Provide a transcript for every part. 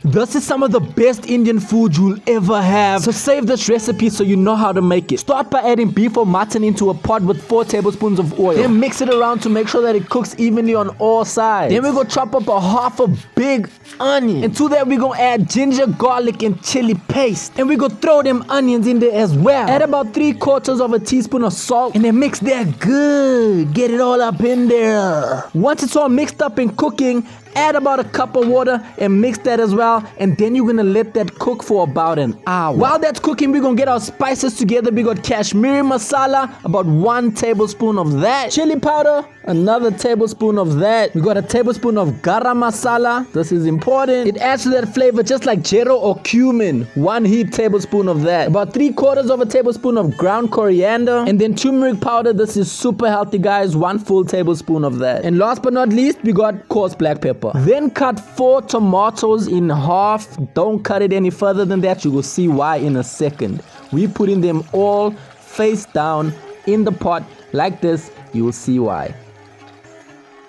This is some of the best Indian food you'll ever have. So save this recipe so you know how to make it. Start by adding beef or mutton into a pot with 4 tablespoons of oil. Then mix it around to make sure that it cooks evenly on all sides. Then we're gonna chop up a half a big onion. And to that we're gonna add ginger, garlic, and chili paste. And we're gonna throw them onions in there as well. Add about 3/4 of a teaspoon of salt and then mix that good. Get it all up in there. Once it's all mixed up and cooking, add about a cup of water and mix that as well, and then you're gonna let that cook for about an hour. While that's cooking, we're gonna get our spices together. We got Kashmiri masala, about 1 tablespoon of that. Chili powder, another tablespoon of that. We got a tablespoon of garam masala. This is important. It adds to that flavor just like jero or cumin. 1 heaped tablespoon of that. About 3/4 of a tablespoon of ground coriander, and then turmeric powder. This is super healthy, guys. 1 full tablespoon of that. And last but not least, we got coarse black pepper. Then cut 4 tomatoes in half. Don't cut it any further than that. You will see why in a second. We putting them all face down in the pot like this. You will see why.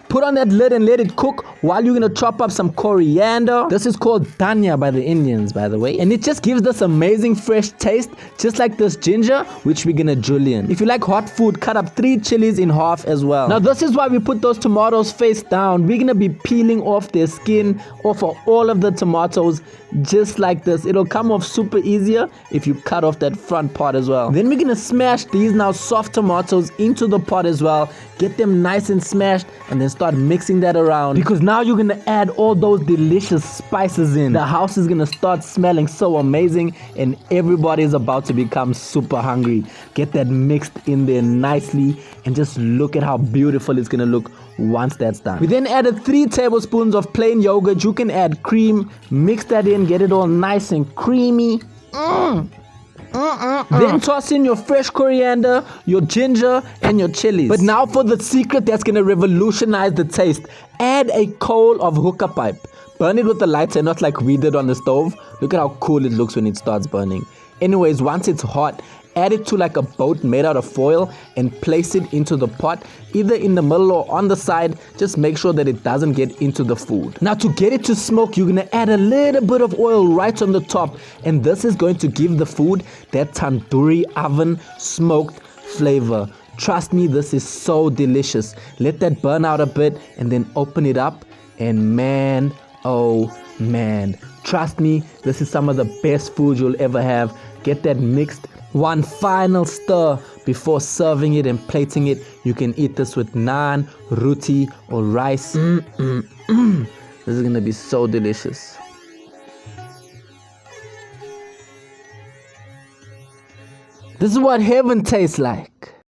Put on that lid and let it cook while you're gonna chop up some coriander. This is called dhania by the Indians, by the way. And it just gives this amazing fresh taste, just like this ginger, which we're gonna julienne. If you like hot food, cut up 3 chilies in half as well. Now this is why we put those tomatoes face down. We're gonna be peeling off their skin, off of all of the tomatoes, just like this. It'll come off super easier if you cut off that front part as well. Then we're gonna smash these now soft tomatoes into the pot as well. Get them nice and smashed, and then start mixing that around, because now you're gonna add all those delicious spices in. The house is gonna start smelling so amazing, and everybody is about to become super hungry. Get that mixed in there nicely, and just look at how beautiful it's gonna look once that's done. We then added 3 tablespoons of plain yogurt. You can add cream, mix that in, get it all nice and creamy. Then toss in your fresh coriander, your ginger, and your chilies. But now for the secret that's gonna revolutionize the taste. Add a coal of hookah pipe. Burn it with the lighter, not like we did on the stove. Look at how cool it looks when it starts burning. Anyways, once it's hot, add it to like a boat made out of foil and place it into the pot, either in the middle or on the side. Just make sure that it doesn't get into the food. Now to get it to smoke, you're gonna add a little bit of oil right on the top, and this is going to give the food that tandoori oven smoked flavor. Trust me, this is so delicious. Let that burn out a bit and then open it up, and man, oh man, trust me, this is some of the best food you'll ever have. Get that mixed. One final stir before serving it and plating it. You can eat this with naan, roti, or rice. This is gonna be so delicious. This is what heaven tastes like.